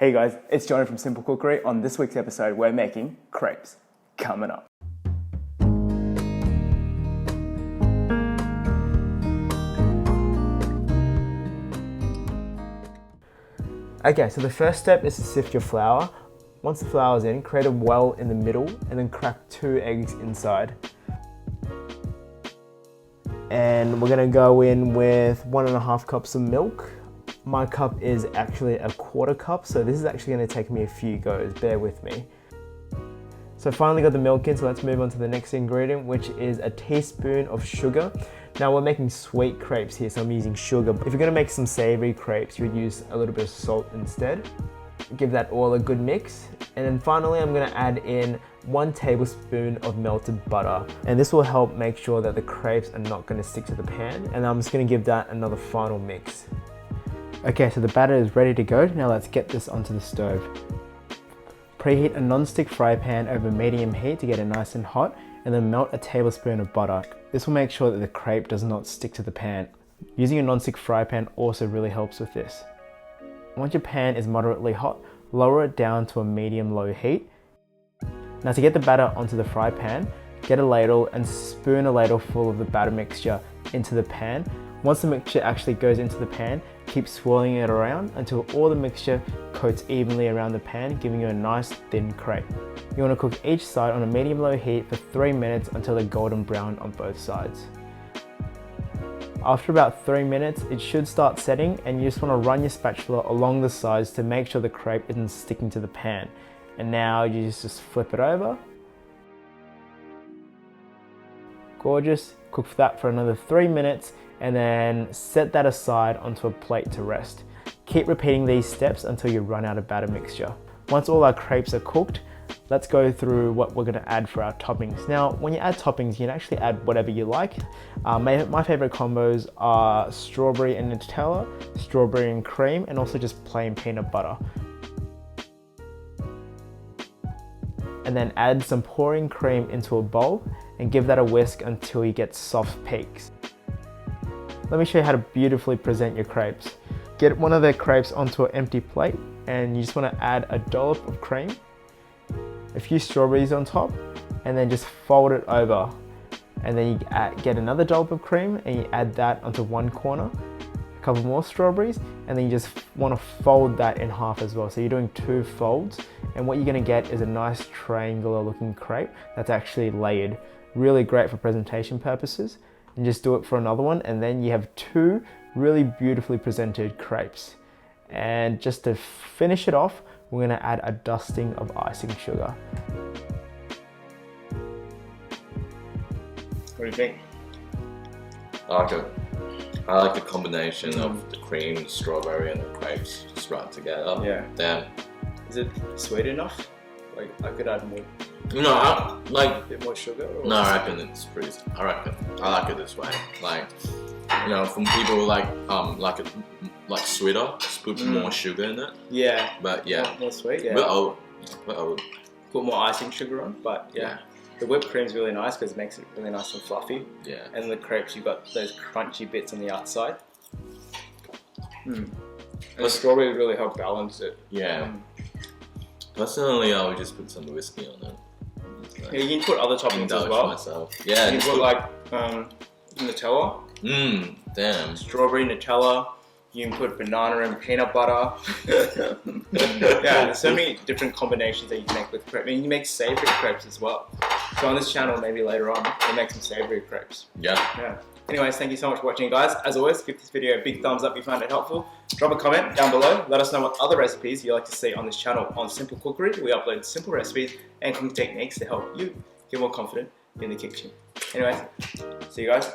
Hey guys, it's Johnny from Simple Cookery. On this week's episode, we're making crepes. Coming up. Okay, so the first step is to sift your flour. Once the flour's in, create a well in the middle and then crack 2 eggs inside. And we're gonna go in with 1.5 cups of milk. My cup is actually a 1/4 cup, so this is actually gonna take me a few goes, bear with me. So finally got the milk in, so let's move on to the next ingredient, which is a teaspoon of sugar. Now we're making sweet crepes here, so I'm using sugar. If you're gonna make some savory crepes, you would use a little bit of salt instead. Give that all a good mix. And then finally, I'm gonna add in 1 tablespoon of melted butter. And this will help make sure that the crepes are not gonna stick to the pan. And I'm just gonna give that another final mix. Okay, so the batter is ready to go. Now let's get this onto the stove. Preheat a non-stick fry pan over medium heat to get it nice and hot, and then melt a tablespoon of butter. This will make sure that the crepe does not stick to the pan. Using a non-stick fry pan also really helps with this. Once your pan is moderately hot, lower it down to a medium-low heat. Now to get the batter onto the fry pan, get a ladle and spoon a ladle full of the batter mixture into the pan. Once the mixture actually goes into the pan, keep swirling it around until all the mixture coats evenly around the pan, giving you a nice thin crepe. You want to cook each side on a medium-low heat for 3 minutes until they're golden brown on both sides. After about 3 minutes, it should start setting, and you just want to run your spatula along the sides to make sure the crepe isn't sticking to the pan. And now you just flip it over. Gorgeous. Cook that for another 3 minutes and then set that aside onto a plate to rest. Keep repeating these steps until you run out of batter mixture. Once all our crepes are cooked, let's go through what we're gonna add for our toppings. Now, when you add toppings, you can actually add whatever you like. My favorite combos are strawberry and Nutella, strawberry and cream, and also just plain peanut butter. And then add some pouring cream into a bowl and give that a whisk until you get soft peaks. Let me show you how to beautifully present your crepes. Get one of the crepes onto an empty plate, and you just want to add a dollop of cream, a few strawberries on top, and then just fold it over. And then you get another dollop of cream and you add that onto one corner, a couple more strawberries, and then you just want to fold that in half as well. So you're doing 2 folds, and what you're going to get is a nice triangular looking crepe that's actually layered. Really great for presentation purposes. And just do it for another one, and then you have 2 really beautifully presented crepes. And just to finish it off, we're going to add a dusting of icing sugar. What do you think? I like it. I like the combination of the cream, the strawberry, and the crepes just right together. Yeah. Damn. Is it sweet enough? Like, I could add more. No, I like a bit more sugar. Or no, I reckon it's pretty. I like it this way. Like, you know, from people who like it like sweeter, just put more sugar in it. Yeah. But yeah. More sweet. Yeah. But I would put more icing sugar on. But yeah. The whipped cream is really nice because it makes it really nice and fluffy. Yeah. And the crepes, you've got those crunchy bits on the outside. And the strawberry really help balance it. Yeah. Personally, I would just put some whiskey on it. Yeah, you can put other toppings as well. Myself. Yeah. You can put like Nutella. Damn. Strawberry, Nutella. You can put banana and peanut butter. Yeah, there's so many different combinations that you can make with crepes. I mean, you can make savory crepes as well. So on this channel, maybe later on, we'll make some savory crepes. Yeah. Anyways, thank you so much for watching, guys. As always, give this video a big thumbs up if you found it helpful. Drop a comment down below. Let us know what other recipes you'd like to see on this channel. On Simple Cookery, we upload simple recipes and cooking techniques to help you get more confident in the kitchen. Anyways, see you guys.